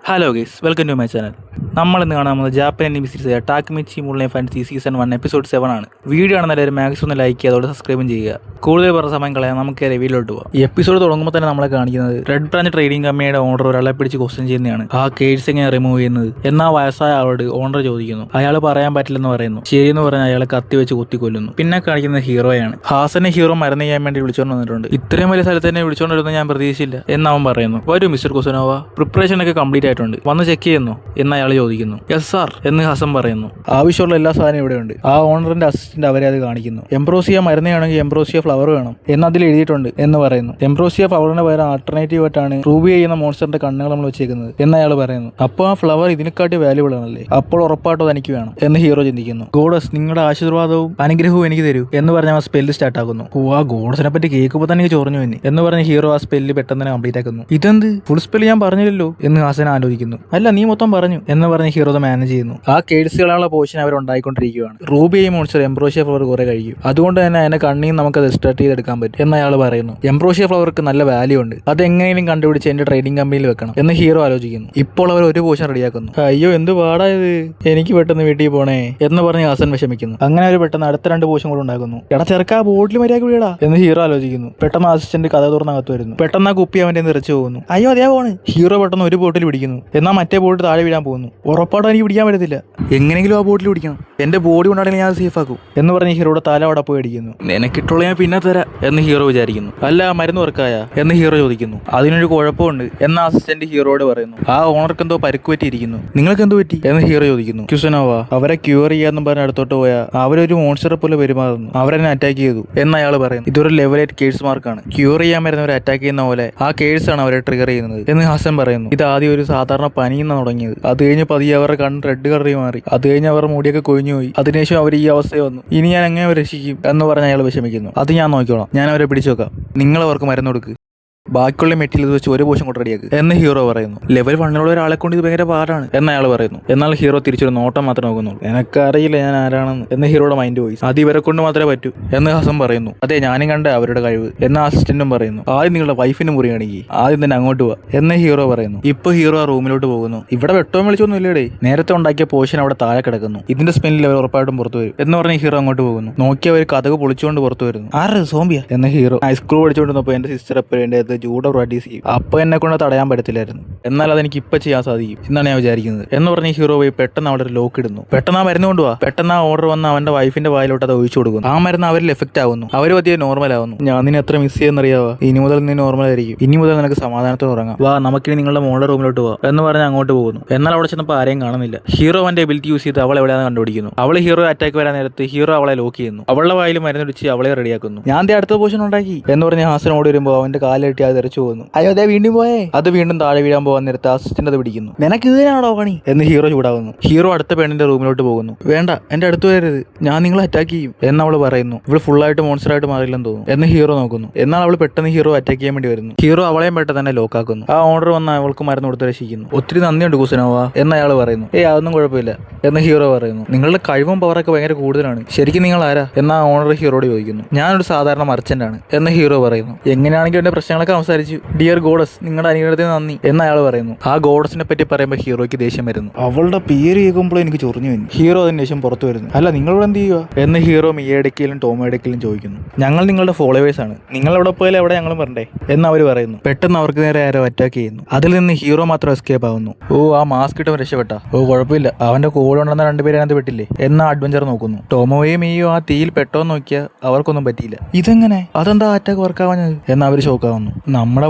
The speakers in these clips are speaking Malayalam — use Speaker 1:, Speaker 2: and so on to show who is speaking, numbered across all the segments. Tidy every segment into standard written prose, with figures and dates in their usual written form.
Speaker 1: Hello guys, welcome to my channel. നമ്മൾ ഇന്ന് കാണാൻ പോകുന്നത് ജാപ്പൻ അനിമി സീരീസ് ടാക്മിച്ചി മുള്ളേ ഫാൻസി സീസൺ 1 എപ്പിസോഡ് 7 ആണ്. വീഡിയോ ആണെന്നല്ല ഒരു മാക്സിമം ഒന്ന് ലൈക്ക് ചെയ്യുക, അതോടെ സബ്സ്ക്രൈബും ചെയ്യുക. കൂടുതൽ പറഞ്ഞ സമയം കളയാൻ നമുക്ക് റിവ്യൂലോട്ട് പോകാം. ഈ എപ്പിസോഡ് തുടങ്ങുമ്പോൾ തന്നെ നമ്മളെ കാണിക്കുന്നത് റെഡ് ബ്രാഞ്ച് ട്രേഡിംഗ് കമ്പനിയുടെ ഓണർ ഒരാളെ പിടിച്ച് ക്വസ്റ്റ്യൻ ചെയ്യുന്നതാണ്. ആ കേസ് എങ്ങനെ റിമൂവ് ചെയ്യുന്നത് എന്നാ വയസ്സായ ആളോട് ഓണർ ചോദിക്കുന്നു. അയാൾ പറയാൻ പറ്റില്ലെന്ന് പറയുന്നു. ശരിയെന്ന് പറഞ്ഞാൽ അയാളെ കത്തി വെച്ച് കുത്തിക്കൊല്ലുന്നു. പിന്നെ കാണിക്കുന്നത് ഹീറോയാണ്. ഹാസനെ ഹീറോ മരുന്ന് ചെയ്യാൻ വേണ്ടി വിളിച്ചുകൊണ്ട് വന്നിട്ടുണ്ട്. ഇത്രയും വലിയ സ്ഥലത്ത് തന്നെ വിളിച്ചുകൊണ്ട് വരുന്നത് ഞാൻ പ്രതീക്ഷിച്ചില്ല എന്നവൻ പറയുന്നു. വരൂ മിസ്റ്റർ കുസനോവ, പ്രിപ്പറേഷൻ ഒക്കെ കംപ്ലീറ്റ് ആയിട്ടുണ്ട്, വന്ന് ചെക്ക് ചെയ്യുന്നു എന്ന് അയാൾ ചോദിക്കുന്നു. യെസ് സാർ എന്ന് ഹസൻ പറയുന്നു. ആവശ്യമുള്ള എല്ലാ സാധനവും ഇവിടെയുണ്ട്. ആ ഓണറിന്റെ അസിസ്റ്റന്റ് അവരെ അത് കാണിക്കുന്നു. എംബ്രോസിയ മരുന്നാണെങ്കിൽ എംബ്രോസിയ ഫ്ലവർ വേണം എന്നതിൽ എഴുതിയിട്ടുണ്ട് എന്ന് പറയുന്നു. എംബ്രോസിയ ഫ്ലവറിന് പകരം ആൾട്ടർനേറ്റീവ് ആയിട്ടാണ് റൂബി ചെയ്യുന്ന മോൺസ്റ്ററിന്റെ കണ്ണുകൾ നമ്മൾ വെച്ചേക്കുന്നത് എന്ന് അയാൾ പറയുന്നു. അപ്പോൾ ആ ഫ്ലവർ ഇതിനെക്കാട്ടി വാല്യുബിൾ ആണല്ലേ, അപ്പോൾ ഉറപ്പായിട്ടും തനിക്ക് വേണം എന്ന് ഹീറോ ചിന്തിക്കുന്നു. ഗോഡസ്, നിങ്ങളുടെ ആശീർവാദവും അനുഗ്രഹവും എനിക്ക് തരൂ എന്ന് പറഞ്ഞ ആ സ്പെല്ല് സ്റ്റാർട്ട് ആക്കുന്നു. ഓ, ആ ഗോഡസിനെ പറ്റി കേൾക്കുമ്പോൾ തന്നെ എനിക്ക് ചൊറിഞ്ഞു തന്നെ എന്ന് പറഞ്ഞ് ഹീറോ ആ സ്പെല്ല് പെട്ടെന്ന് തന്നെ കംപ്ലീറ്റ് ആക്കുന്നു. ഇതെന്ത് ഫുൾ സ്പെല്ല് ഞാൻ പറഞ്ഞില്ലല്ലോ എന്ന് ഹാസൻ ആലോചിക്കുന്നു. അല്ല, നീ മൊത്തം പറഞ്ഞു എന്ന് പറഞ്ഞ് ഹീറോ മാനേജ് ചെയ്യുന്നു. ആ കേഡ്സുകളുള്ള പോഷൻ അവർ ഉണ്ടായിക്കൊണ്ടിരിക്കുകയാണ്. റൂബിയും മോൺസ്റ്റർ എംബ്രോഷ്യ ഫ്ലവർ കുറെ കഴിയും, അതുകൊണ്ട് തന്നെ അതിനെ കണ്ണിയും നമുക്ക് അത് എക്സ്ട്രാക്ട് ചെയ്തെടുക്കാൻ പറ്റും എന്ന് അയാൾ പറയുന്നു. എംബ്രോഷ്യ ഫ്ലവർക്ക് നല്ല വാല്യൂ ഉണ്ട്, അത് എങ്ങനെയും കണ്ടുപിടിച്ച് എന്റെ ട്രേഡിംഗ് കമ്പനിയിൽ വെക്കണം എന്ന് ഹീറോ ആലോചിക്കുന്നു. ഇപ്പോൾ അവർ ഒരു പോഷൻ റെഡിയാക്കുന്നു. അയ്യോ, എന്ത് പാടായത്, എനിക്ക് പെട്ടെന്ന് വീട്ടിൽ പോണേ എന്ന് പറഞ്ഞ് ഹാസൻ വിഷമിക്കുന്നു. അങ്ങനെ അവർ പെട്ടെന്ന് അടുത്ത 2 പോഷൻ കൂടെ ഉണ്ടാക്കുന്നു. എടാ ചെറുക്കാ, ബോട്ടിൽ മര്യാദ വീടാ എന്ന് ഹീറോ ആലോചിക്കുന്നു. പെട്ടെന്ന് അസിസ്റ്റന്റ് കഥ തുറന്നകത്ത് വരുന്നു. പെട്ടെന്ന് ആ കുപ്പി അവന്റെ നിറച്ചു പോകുന്നു. അയ്യോ അതേ പോണ്. ഹീറോ പെട്ടെന്ന് ഒരു ബോട്ടിൽ പിടിക്കുന്നു. എന്നാൽ മറ്റേ ബോട്ട് താഴെ വീഴാൻ പോകുന്നു. ഉറപ്പായിട്ടും എനിക്ക് പിടിക്കാൻ പറ്റത്തില്ല, എങ്ങനെയെങ്കിലും ആ ബോട്ടിൽ പിടിക്കണം, എന്റെ ബോഡി കൊണ്ടാണെങ്കിൽ ഞാൻ സേഫ് ആക്കും എന്ന് പറഞ്ഞ് ഹീറോയുടെ തല അവിടെ പോയി അടിക്കുന്നു. നിനക്കിട്ടുള്ള ഞാൻ പിന്നെ തരാം എന്ന് ഹീറോ വിചാരിക്കുന്നു. അല്ല, മരുന്ന് വർക്കായ എന്ന് ഹീറോ ചോദിക്കുന്നു. അതിനൊരു കുഴപ്പമുണ്ട് എന്ന അസിസ്റ്റന്റ് ഹീറോയോട് പറയുന്നു. ആ ഓണർക്ക് എന്തോ പരിക്ക് പറ്റിയിരിക്കുന്നു, നിങ്ങൾക്ക് എന്തോ പറ്റി എന്ന് ഹീറോ ചോദിക്കുന്നു. ക്യുസനോവ, അവരെ ക്യൂർ ചെയ്യാന്നും പറഞ്ഞ് അടുത്തോട്ട് പോയാൽ അവരൊരു മോൺസ്റ്ററെ പോലെ പെരുമാറുന്നു, അവരെന്നെ അറ്റാക്ക് ചെയ്തു എന്ന് അയാൾ പറയുന്നു. ഇതൊരു ലെവൽ 8 കേഴ്സ് മാർക്കാണ്, ക്യൂർ ചെയ്യാൻ വരുന്നവരെ അറ്റാക്ക് ചെയ്യുന്ന പോലെ ആ കേഴ്സ് ആണ് അവരെ ട്രിഗർ ചെയ്യുന്നത് എന്ന് ഹസൻ പറയുന്നു. ഇത് ആദ്യം ഒരു സാധാരണ പനിയെന്നാണ് തുടങ്ങിയത്, അത് കഴിഞ്ഞ് പതിയെ അവരുടെ കണ്ണ് റെഡ് കളറി മാറി, അത് കഴിഞ്ഞ് അവർ മുടിയൊക്കെ കൊഴിഞ്ഞു പോയി, അതിനുശേഷം അവർ ഈ അവസ്ഥ വന്നു, ഇനി ഞാൻ എങ്ങനെ രക്ഷിക്കും എന്ന് പറഞ്ഞ് അയാൾ വിഷമിക്കുന്നു. അത് ഞാൻ നോക്കിക്കോളാം, ഞാൻ അവരെ പിടിച്ചു വെക്കാം, നിങ്ങൾ അവർക്ക് മരുന്ന് കൊടുക്കുക, ബാക്കിയുള്ള മെറ്റീരിയൽ വെച്ച് ഒരു പോഷൻ കൊണ്ട് റെഡിയാക്കുക എന്ന് ഹീറോ പറയുന്നു. ലെവൽ 1 ഒരാളെ കൊണ്ട് ഇത് ഭയങ്കര പാടാണ് എന്ന് അയാൾ പറയുന്നു. എന്നാൽ ഹീറോ തിരിച്ചൊരു നോട്ടം മാത്രമേ നോക്കുന്നുള്ളൂ. എനിക്കറിയില്ല ഞാൻ ആരാണെന്ന് എന്ന് ഹീറോയുടെ മൈൻഡ് വോയിസ്. അത് ഇവരെ കൊണ്ട് മാത്രമേ പറ്റൂ എന്ന് ഹസൻ പറയുന്നു. അതെ, ഞാനും കണ്ട അവരുടെ കഴിവ് എന്ന അസിസ്റ്റന്റും പറയുന്നു. ആദ്യം നിങ്ങളുടെ വൈഫിന് മുറി കാണിക്കുക, ആദ്യം തന്നെ അങ്ങോട്ട് പോവാ എന്ന് ഹീറോ പറയുന്നു. ഇപ്പൊ ഹീറോ ആ റൂമിലോട്ട് പോകുന്നു. ഇവിടെ വെട്ടവും വിളിച്ചൊന്നും ഇല്ലേടേ, നേരത്തെ ഉണ്ടാക്കിയ പോഷൻ അവിടെ താഴെ കിടക്കുന്നു, ഇതിന്റെ സ്മെല്ലിൽ അവർ ഉറപ്പായിട്ടും പുറത്തു വരും എന്ന് പറഞ്ഞ് ഹീറോ അങ്ങോട്ട് പോകുന്നു. നോക്കിയവർ കഥക് പൊളിച്ചുകൊണ്ട് പുറത്തു വരുന്നു. ആറ് സോംബിയ എന്ന് ഹീറോ ഹൈസ്കൂൾ പഠിച്ചുകൊണ്ടിരുന്നപ്പോൾ എന്റെ സിസ്റ്റർ എപ്പോഴും ജൂഡോ പ്രാക്ടീസ് ചെയ്യും, അപ്പൊ എന്നെ കൊണ്ട് തടയാൻ പറ്റത്തില്ലായിരുന്നു, എന്നാൽ അതെനിക്ക് ഇപ്പൊ ചെയ്യാൻ സാധിക്കും എന്നാണ് ഞാൻ വിചാരിക്കുന്നത് എന്ന് പറഞ്ഞ് ഹീറോ പോയി പെട്ടെന്ന് അവിടെ ഒരു ലോക്ക് ഇടുന്നു. പെട്ടെന്ന് ആ മരുന്ന് കൊണ്ടുപോവാ. പെട്ടെന്ന് ആ ഓർഡർ വന്ന് അവന്റെ വൈഫിന്റെ വായിലോട്ട് അത് ഒഴിച്ചു കൊടുക്കുന്നു. ആ മരുന്ന് അവരിൽ എഫക്ട് ആവുന്നു, അവർ പതിയെ നോർമൽ ആവുന്നു. ഞാൻ നിന്നെ എത്ര മിസ് ചെയ്യുന്നറിയാവോ, ഇനി മുതൽ നീ നോർമൽ ആയിരിക്കും, ഇനി മുതൽ നിനക്ക് സമാധാനത്തോടെ ഉറങ്ങാം, വാ നമുക്കിനി നിങ്ങളുടെ മോളുടെ റൂമിലോട്ട് പോവാ എന്ന് പറഞ്ഞ് അങ്ങോട്ട് പോകുന്നു. എന്നാൽ അവിടെ ചെന്നപ്പോൾ ആരെയും കാണുന്നില്ല. ഹീറോ അവന്റെ എബിലിറ്റി യൂസ് ചെയ്ത് അവൾ എവിടെയാണെന്ന് കണ്ടുപിടിക്കുന്നു. അവൾ ഹീറോ അറ്റാക്ക് വരാൻ നേരത്ത് ഹീറോ അവളെ ലോക്ക് ചെയ്യുന്നു. അവളുടെ വായിൽ മരുന്നൊടിച്ച് അവളെ റെഡിയാക്കുന്നു. ഞാൻ അടുത്ത പോഷൻ ഉണ്ടാക്കി എന്ന് പറഞ്ഞ് ഹാസൻ ഓടി വരുമ്പോൾ അവന്റെ കാലിലെട്ടി അത് തെറിച്ചു പോകുന്നു. അയ്യോ അതേ വീണ്ടും പോയേ, അത് വീണ്ടും താഴെ വീഴാൻ പോകാൻ നേരത്തെ അസിസ്റ്റന്റ് അത് പിടിക്കുന്നു. നിനക്ക് ഇതിനാണോ പണി എന്ന് ഹീറോ ചൂടാവുന്നു. ഹീറോ അടുത്ത പെണ്ണിന്റെ റൂമിലോട്ട് പോകുന്നു. വേണ്ട, എന്റെ അടുത്ത് വരരുത്, ഞാൻ നിങ്ങളെ അറ്റാക്ക് ചെയ്യും എന്ന് അവൾ പറയുന്നു. ഇവൾ ഫുള്ളായിട്ട് മോൺസ്റ്റർ ആയിട്ട് മാറില്ലെന്ന് തോന്നുന്നു എന്ന് ഹീറോ നോക്കുന്നു. എന്നാൽ അവൾ പെട്ടെന്ന് ഹീറോ അറ്റാക്ക് ചെയ്യാൻ വേണ്ടി വരുന്നു. ഹീറോ അവളെയും പെട്ടെന്ന് തന്നെ ലോക്കാക്കുന്നു. ആ ഓർഡർ വന്ന് അവൾക്ക് മരുന്ന് കൊടുത്ത് രക്ഷിക്കുന്നു. ഒത്തിരി നന്ദിയുണ്ട് കുസനോവ എന്ന് അയാൾ പറയുന്നു. അതൊന്നും കുഴപ്പമില്ല എന്ന് ഹീറോ പറയുന്നു. നിങ്ങളുടെ കഴിവും പവറൊക്കെ ഭയങ്കര കൂടുതലാണ്, ശരിക്കും നിങ്ങൾ ആരാ എന്ന ഓണർ ഹീറോയോട് ചോദിക്കുന്നു. ഞാനൊരു സാധാരണ മർച്ചന്റ് ആണ് എന്ന് ഹീറോ പറയുന്നു. എങ്ങനെയാണെങ്കിൽ എന്റെ പ്രശ്നങ്ങളൊക്കെ സംസാരിച്ചു, ഡിയർ ഗോഡസ് നിങ്ങളുടെ അനുഗ്രഹത്തിന് നന്ദി എന്ന് അയാൾ പറയുന്നു. ആ ഗോഡസിനെ പറ്റി പറയുമ്പോൾ ഹീറോയ്ക്ക് ദേഷ്യം വരുന്നു. അവളുടെ പേര് കേൾക്കുമ്പോൾ എനിക്ക് ചൊറിഞ്ഞു വന്നു. ഹീറോ അതിന് ശേഷം പുറത്തു വരുന്നു. അല്ല, നിങ്ങളിവിടെ എന്ത് ചെയ്യുക എന്ന് ഹീറോ മിയടക്കിലും ടോമോടക്കിലും ചോദിക്കുന്നു. ഞങ്ങൾ നിങ്ങളുടെ ഫോളോവേഴ്സ് ആണ്, നിങ്ങൾ എവിടെ പോയാലും എവിടെ ഞങ്ങളും വരണ്ടേ എന്ന് അവർ പറയുന്നു. പെട്ടെന്ന് അവർക്ക് നേരെ ആരോ അറ്റാക്ക് ചെയ്യുന്നു. അതിൽ നിന്ന് ഹീറോ മാത്രം എസ്കേപ്പ് ആവുന്നു. ഓ, ആ മാസ്ക് ഇട്ടവൻ രക്ഷപ്പെട്ട. ഓ കുഴപ്പമില്ല, അവന്റെ കൂടെ ഉണ്ടെന്ന 2 പേരെ അതിനകത്ത് പെട്ടില്ലേ എന്ന അഡ്വഞ്ചർ നോക്കുന്നു. ടോമോയും മിയോ ആ തീയിൽ പെട്ടോന്ന് നോക്കിയാൽ അവർക്കൊന്നും പറ്റിയില്ല. ഇതെങ്ങനെ, അതെന്താ അറ്റാക്ക് വർക്കാവാഞ്ഞത് എന്ന് അവർ ഷോക്കാവുന്നു. നമ്മുടെ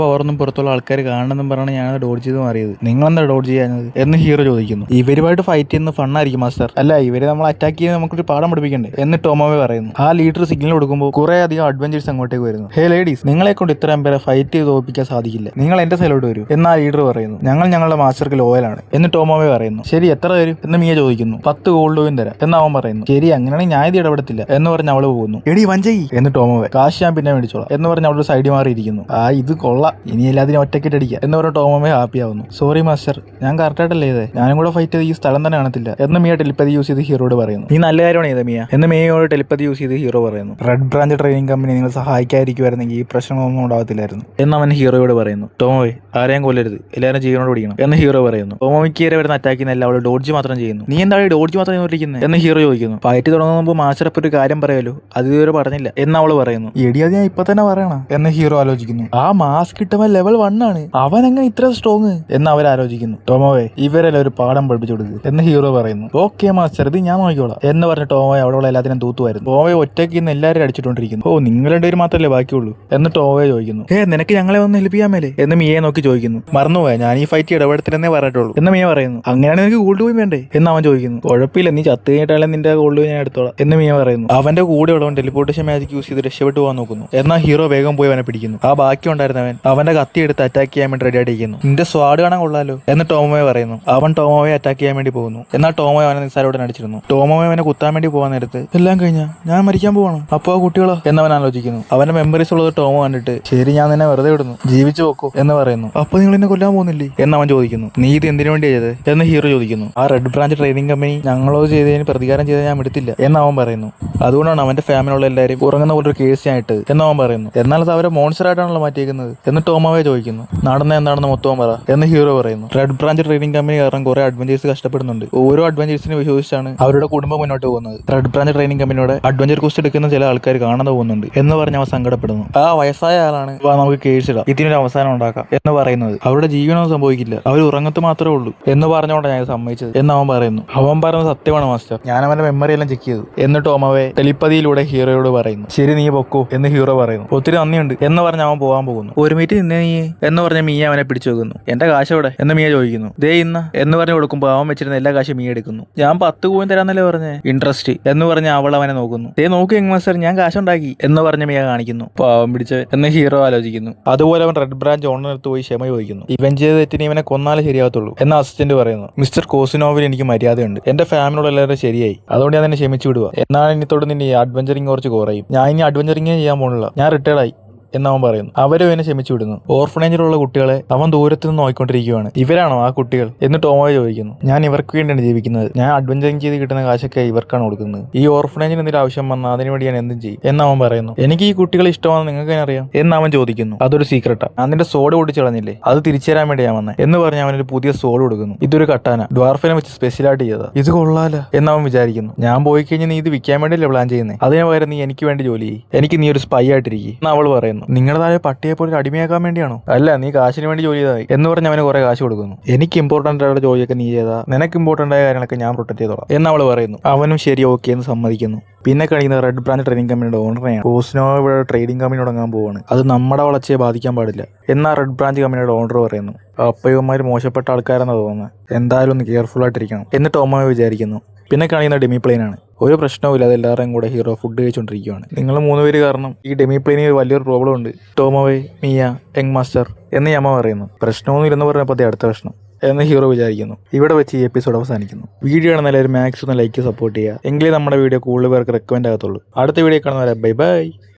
Speaker 1: പവറൊന്നും പുറത്തുള്ള ആൾക്കാർ കാണണമെന്നും പറഞ്ഞാണ് ഞാൻ ഡോഡ്ജ് ചെയ്ത് മാറിയത്, നിങ്ങളെന്താ ഡോഡ്ജ് ചെയ്യാഞ്ഞത് എന്ന് ഹീറോ ചോദിക്കുന്നു. ഇവരുമായിട്ട് ഫൈറ്റ് ചെയ്യുന്ന ഫണ്ണായിരിക്കും മാസ്റ്റർ, അല്ല ഇവര് നമ്മൾ അറ്റാക്ക് ചെയ്ത് നമുക്കൊരു പാഠം പഠിപ്പിക്കണ്ടേ എന്ന് ടോമോവെ പറയുന്നു. ആ ലീഡർ സിഗ്നൽ കൊടുക്കുമ്പോൾ കുറെ അധികം അഡ്വഞ്ചേഴ്സ് അങ്ങോട്ടേക്ക് വരുന്നു. ഹേ ലേഡീസ്, നിങ്ങളെ കൊണ്ട് ഇത്രയും പേരെ ഫൈറ്റ് ചെയ്ത് തോൽപ്പിക്കാൻ സാധിക്കില്ല, നിങ്ങൾ എന്റെ സൈഡിലോട്ട് വരൂ എന്ന് ആ ലീഡർ പറയുന്നു. ഞങ്ങൾ ഞങ്ങളുടെ മാസ്റ്റർക്ക് ലോയലാണ് എന്ന് ടോമോവെ പറയുന്നു. ശരി, എത്ര തരും എന്ന് മിയ ചോദിക്കുന്നു. 10 ഗോൾഡ് കോയിൻ തരാം എന്ന് അവൻ പറയുന്നു. ശരി, അങ്ങനെയാണെങ്കിൽ ഞാൻ ഇത് ഇടപെടത്തില്ല എന്ന് പറഞ്ഞ് അവള് പോകുന്നു. എടി വഞ്ചയി എന്ന് ടോമോവെ. കാശ് ഞാൻ പിന്നെ മേടിച്ചോളാം എന്ന് പറഞ്ഞ് അവളൊരു സൈഡിൽ മാറിയിരിക്കുന്നു. ഇത് കൊള്ളാം, ഇനി എല്ലാത്തിനും ഒറ്റക്കിട്ട് അടിക്കുക എന്ന് പറഞ്ഞ ടോമോമേ ഹാപ്പി ആവുന്നു. സോറി മാസ്റ്റർ, ഞാൻ കറക്റ്റായിട്ടല്ലേ ചെയ്തേ, ഞാനും കൂടെ ഫൈറ്റ് ചെയ്ത് ഈ സ്ഥലം തന്നെ കാണത്തില്ല എന്ന് മിയ ടെലിപ്പതി യൂസ് ചെയ്ത് ഹീറോയോട് പറയുന്നു. നീ നല്ല കാര്യമാണ് ചെയ്തത് മിയ എന്ന് മിയയോട് ടെലിപ്പതി യൂസ് ചെയ്ത് ഹീറോ പറയുന്നു. റെഡ് ബ്രാഞ്ച് ട്രെയിനിങ് കമ്പനി നിങ്ങൾ സഹായിക്കാതിരിക്കുമായിരുന്നെങ്കിൽ ഈ പ്രശ്നങ്ങളൊന്നും ഉണ്ടാകത്തില്ലായിരുന്നു എന്ന് അവൻ ഹീറോയോട് പറയുന്നു. ടോമോയെ ആരെയും കൊല്ലരുത്, എല്ലാവരും ജീവനോട് പിടിക്കണം എന്ന് ഹീറോ പറയുന്നു. ടോമോയ്ക്ക് വരുന്ന അറ്റാക്കിന് എല്ലാം അവൾ ഡോഡ്ജ് മാത്രം ചെയ്യുന്നു. നീ എന്താണ് ഡോഡ്ജ് മാത്രം ചെയ്തുകൊണ്ടിരിക്കുന്നത് എന്ന് ഹീറോ ചോദിക്കുന്നു. ഫൈറ്റ് തുടങ്ങുന്ന മുമ്പ് മാസ്റ്റർ ഒരു കാര്യം പറയാലോ, അത് ഇതുവരെ പറഞ്ഞില്ല എന്ന് അവള് പറയുന്നു. എടി അത് ഞാൻ ഇപ്പൊ തന്നെ പറയണം എന്ന് ഹീറോ ആലോചിക്കുന്നു. ആ മാസ്ക് ഇട്ടവൻ ലെവൽ 1 ആണ്, അവൻ എങ്ങനെ ഇത്ര സ്ട്രോങ് എന്ന് അവർ ആലോചിക്കുന്നു. ടോമോയെ ഇവരെല്ലാം ഒരു പാഠം പഠിപ്പിച്ചു കൊടുക്കുക എന്ന് ഹീറോ പറയുന്നു. ഓക്കെ മാസ്റ്റർ, ഇത് ഞാൻ നോക്കിക്കോളാം എന്ന് പറഞ്ഞ ടോമോയെ അവിടെ എല്ലാത്തിനും തൂത്തുമായിരുന്നു. ടോമോയെ ഒറ്റയ്ക്ക് ഇന്ന് എല്ലാവരും അടിച്ചിട്ടുണ്ടിരിക്കുന്നു. ഓ നിങ്ങൾ രണ്ടുപേരും മാത്രമല്ലേ ബാക്കിയുള്ളൂ എന്ന് ടോമോയെ ചോദിക്കുന്നു. നിനക്ക് ഞങ്ങളെ ഒന്ന് ഹെൽപ്പ് ചെയ്യാൻ മേലെ എന്ന് മിയെ നോക്കി ചോദിക്കുന്നു. മറന്നുപോയ ഞാൻ ഈ ഫൈറ്റ് ഇടപെടത്തില്ലെന്നേ പറഞ്ഞിട്ടുള്ളൂ എന്ന് മിയ പറയുന്നു. അങ്ങനെയാണ് നിനക്ക് ഗോൾഡ് കോയിൻ വേണ്ടേ എന്ന് അവൻ ചോദിക്കുന്നു. കുഴപ്പമില്ല, നീ ചത്തു കഴിഞ്ഞിട്ടാണ് നിന്റെ ഗോൾഡ് കോയിൻ ഞാൻ എടുത്തോളാം എന്ന് മിയ പറയുന്നു. അവന്റെ കൂടെ ഉള്ളവൻ ടെലിപ്പോർട്ടേഷൻ മാജിക് യൂസ് ചെയ്ത് രക്ഷപ്പെട്ടു പോകാൻ നോക്കുന്നു. എന്നാൽ ഹീറോ വേഗം പോയി അവനെ പിടിക്കുന്നു. ആ ബാക്കി ഉണ്ടായിരുന്നവൻ അവന്റെ കത്തി എടുത്ത് അറ്റാക്ക് ചെയ്യാൻ വേണ്ടി റെഡി ആയിട്ടിരിക്കുന്നു. നിന്റെ സ്വാഡ് കാണാൻ കൊള്ളാലോ എന്ന് ടോമോയെ പറയുന്നു. അവൻ ടോമോയെ അറ്റാക്ക് ചെയ്യാൻ വേണ്ടി പോകുന്നു. എന്നാൽ ടോമോയെ അവനെ നിസ്സാരോടെ അടിച്ചിരുന്നു. ടോമോയെ അവനെ കുത്താൻ വേണ്ടി പോകാൻ നേരത്ത് എല്ലാം കഴിഞ്ഞാ ഞാൻ മരിക്കാൻ പോവാണ്, അപ്പൊ ആ കുട്ടികളോ എന്നവൻ ആലോചിക്കുന്നു. അവന്റെ മെമ്മറീസ് ഉള്ളത് ടോമോ കണ്ടിട്ട് ശരി ഞാൻ നിന്നെ വെറുതെ വിടുന്നു, ജീവിച്ചു പോക്കോ എന്ന് പറയുന്നു. അപ്പൊ നിങ്ങൾ എന്നെ കൊല്ലാൻ പോകുന്നില്ലേ എന്ന് അവൻ ചോദിക്കുന്നു. നീ ഇത് എന്തിനു വേണ്ടി ചെയ്തത് എന്ന് ഹീറോ ചോദിക്കുന്നു. ആ റെഡ് ബ്രാഞ്ച് ട്രെയിനിങ് കമ്പനി ഞങ്ങളോട് ചെയ്തതിന് പ്രതികാരം ചെയ്ത് ഞാൻ എടുത്തില്ല എന്ന് അവൻ പറയുന്നു. അതുകൊണ്ടാണ് അവന്റെ ഫാമിലിയുള്ള എല്ലാവരും ഉറങ്ങുന്ന പോലെ ഒരു കേസ് ഞാൻ ഇട്ടത് എന്ന് അവൻ പറയുന്നു. എന്നാൽ അത് അവരെ മോൺസ്റ്റർ ആയിട്ടാണല്ലോ മാറ്റിയേക്കുന്നത് എന്ന് ടോമോയെ ചോദിക്കുന്നു. നടന്ന എന്താണെന്ന് മൊത്തം പറ എന്ന് ഹീറോ പറയുന്നു. റെഡ് ബ്രാഞ്ച് ട്രെയിനിങ് കമ്പനി കാരണം കുറെ അഡ്വഞ്ചേഴ്സ് കഷ്ടപ്പെടുന്നുണ്ട്. ഓരോ അഡ്വഞ്ചേഴ്സിനെ വിശ്വസിച്ചാണ് അവരുടെ കുടുംബം മുന്നോട്ട് പോകുന്നത്. റെഡ് ബ്രാഞ്ച് ട്രെയിനിങ് കമ്പനിയുടെ അഡ്വഞ്ചർ കോസ്റ്റ് എടുക്കുന്ന ചില ആൾക്കാർ കാണാതെ പോകുന്നുണ്ട് എന്ന് പറഞ്ഞ് അവൻ സങ്കടപ്പെടുന്നു. ആ വയസ്സായ ആളാണ് നമുക്ക് കേസ് ഇടാം, ഇതിനൊരു അവസാനം ഉണ്ടാക്കാം എന്ന് പറയുന്നത്. അവരുടെ ജീവനൊന്നും സംഭവിക്കില്ല, അവർ ഉറങ്ങത്ത് മാത്രമേ ഉള്ളൂ എന്ന് പറഞ്ഞുകൊണ്ട് ഞാൻ സമ്മതിച്ചത് എന്ന് അവൻ പറയുന്നു. അവൻ പറയുന്നത് സത്യമാണ് മാസ്റ്റർ, ഞാൻ അവന്റെ മെമ്മറി എല്ലാം ചെക്ക് ചെയ്തു എന്ന് ടോമോയെ ടെലിപ്പതിയിലൂടെ ഹീറോയോട് പറയുന്നു. ശരി നീ പൊക്കോ എന്ന് ഹീറോ പറയുന്നു. ഒത്തിരി നന്ദിയുണ്ട് എന്ന് പറഞ്ഞ് അവൻ പോകാൻ പോകുന്നു. ഒരു മിനിറ്റ് നിന്നെ നീ എന്ന് പറഞ്ഞ മിയ അവനെ പിടിച്ചു വെക്കുന്നു. എന്റെ കാശ് എവിടെ എന്ന് മിയ ചോദിക്കുന്നു. ദേ ഇന്ന എന്ന് പറഞ്ഞ് കൊടുക്കുമ്പോൾ അവൻ വെച്ചിരുന്ന എല്ലാ കാശും മിയ എടുക്കുന്നു. ഞാൻ 10 കോയിൻ തരാന്നല്ലേ പറഞ്ഞേ, ഇൻട്രസ്റ്റ് എന്ന് പറഞ്ഞ് അവൾ അവനെ നോക്കുന്നു. ദേ നോക്കി മാസ്റ്റർ ഞാൻ കാശുണ്ടാക്കി എന്ന് പറഞ്ഞ് മിയ കാണിക്കുന്നു. പാവം പിടിച്ച് എന്ന് ഹീറോ ആലോചിക്കുന്നു. അതുപോലെ അവൻ റെഡ് ബ്രാഞ്ച് ഓണറിനടുത്ത് പോയി ക്ഷമ ചോദിക്കുന്നു. ഇവൻ ചെയ്ത തെറ്റിന് ഇവനെ കൊന്നാലേ ശരിയാകത്തുള്ളൂ എന്ന് അസിസ്റ്റന്റ് പറയുന്നു. മിസ്റ്റർ കോസിനോവിൽ എനിക്ക് മര്യാദയുണ്ട്, എന്റെ ഫാമിലിയോട് എല്ലാവരും ശരിയായി, അതുകൊണ്ട് ഞാൻ തന്നെ ക്ഷമിച്ചു വിടുക. എന്നാണ് ഇനിത്തോട് നിന്റെ അഡ്വഞ്ചറിങ് കുറച്ച് കുറയും. ഞാൻ ഇനി അഡ്വഞ്ചറിങ് ചെയ്യാൻ പോണില്ല, ഞാൻ റിട്ടയർഡായി എന്നവൻ പറയുന്നു. അവരും എന്നെ ക്ഷമിച്ചു വിടുന്നു. ഓർഫനേജിലുള്ള കുട്ടികളെ അവൻ ദൂരത്ത് നിന്ന് നോക്കിക്കൊണ്ടിരിക്കുകയാണ്. ഇവരാണോ ആ കുട്ടികൾ എന്ന് ടോമോയെ ചോദിക്കുന്നു. ഞാൻ ഇവർക്ക് വേണ്ടിയാണ് ജീവിക്കുന്നത്, ഞാൻ അഡ്വഞ്ചറിങ് ചെയ്ത് കിട്ടുന്ന കാശൊക്കെ ഇവർക്കാണ് കൊടുക്കുന്നത്. ഈ ഓർഫനേജിന് എന്തെങ്കിലും ആവശ്യം വന്നാൽ അതിനുവേണ്ടി ഞാൻ എന്തും ചെയ്യും എന്നവൻ പറയുന്നു. എനിക്ക് ഈ കുട്ടികളെ ഇഷ്ടമാണെന്ന് നിങ്ങൾക്ക് അറിയാം എന്ന് അവൻ ചോദിക്കുന്നു. അതൊരു സീക്രട്ടാ, ഞാൻ നിന്റെ സോഡ് പൊടിച്ച് കളഞ്ഞില്ലേ, അത് തിരിച്ചു തരാൻ വേണ്ടി ഞാൻ വന്നേ എന്ന് പറഞ്ഞ് അവനൊരു പുതിയ സോഡ് കൊടുക്കുന്നു. ഇതൊരു കട്ടാന ഡ്വാർഫിനെ വെച്ച് സ്പെഷ്യലായിട്ട് ചെയ്തതാ, ഇത് കൊള്ളാല എന്നവൻ വിചാരിക്കുന്നു. ഞാൻ പോയി കഴിഞ്ഞാൽ നീ ഇത് വിൽക്കാൻ വേണ്ടിയല്ലേ പ്ലാൻ ചെയ്യുന്നത്, അതിന് പകരം നീ എനിക്ക് വേണ്ടി ജോലി ചെയ്യും, എനിക്ക് നീ ഒരു സ്പൈ ആയിട്ടിരിക്കും എന്ന് അവൾ പറയുന്നു. നിങ്ങളുടെ താഴെ പട്ടിയെ പോലെ അടിമയാക്കാൻ വേണ്ടിയാണോ? അല്ല, നീ കാശിന് വേണ്ടി ജോലി ചെയ്തായി എന്ന് പറഞ്ഞ് അവന് കുറെ കാശ് കൊടുക്കുന്നു. എനിക്ക് ഇമ്പോർട്ടന്റ് ആയ ജോലിയൊക്കെ നീ ചെയ്താ, നിനക്ക് ഇമ്പോർട്ടന്റ് ആയ കാര്യങ്ങളൊക്കെ ഞാൻ പ്രൊട്ടക്ട് ചെയ്തോളാം എന്ന് അവൾ പറയുന്നു. അവനും ശരി ഓക്കെ എന്ന് സമ്മതിക്കുന്നു. പിന്നെ കഴിയുന്ന റെഡ് ബ്രാഞ്ച് ട്രെയിനിങ് കമ്പനിയുടെ ഓണറിനെയാണ്. കോസിനോ ഇവിടെ ട്രേഡിംഗ് കമ്പനി തുടങ്ങാൻ പോവാണ്, അത് നമ്മുടെ വളർച്ചയെ ബാധിക്കാൻ പാടില്ല എന്നാൽ റെഡ് ബ്രാഞ്ച് കമ്പനിയുടെ ഓണർ പറയുന്നു. അപ്പയവന്മാർ മോശപ്പെട്ട ആൾക്കാരെന്നാണ് തോന്നുന്നത്, എന്തായാലും ഒന്ന് കെയർഫുൾ ആയിട്ടിരിക്കണം എന്ന് ടോമോ വിചാരിക്കുന്നു. പിന്നെ കാണിക്കുന്ന ഡെമി പ്ലെയിനാണ്. ഒരു പ്രശ്നവും ഇല്ലാതെ എല്ലാവരും കൂടെ ഹീറോ ഫുഡ് കഴിച്ചുകൊണ്ടിരിക്കുകയാണ്. നിങ്ങൾ 3 പേര് കാരണം ഈ ഡെമി പ്ലെയിനിൽ വലിയൊരു പ്രോബ്ലം ഉണ്ട്, ടോമോവേ, മിയ, യങ് മാസ്റ്റർ എന്ന് യമ്മ പറയുന്നു. പ്രശ്നമൊന്നും ഇല്ലെന്ന് പറഞ്ഞപ്പോൾ അടുത്ത പ്രശ്നം എന്ന് ഹീറോ വിചാരിക്കുന്നു. ഇവിടെ വെച്ച് ഈ എപ്പിസോഡ് അവസാനിക്കുന്നു. വീഡിയോ കാണുന്ന എല്ലാവരും മാക്സിമം ലൈക്ക് സപ്പോർട്ട് ചെയ്യുക, എങ്കിലേ നമ്മുടെ വീഡിയോ കൂടുതൽ പേർക്ക് റെക്കമെൻഡ് ആകത്തുള്ളൂ. അടുത്ത വീഡിയോ കാണുന്നവരെ ബൈ ബൈ.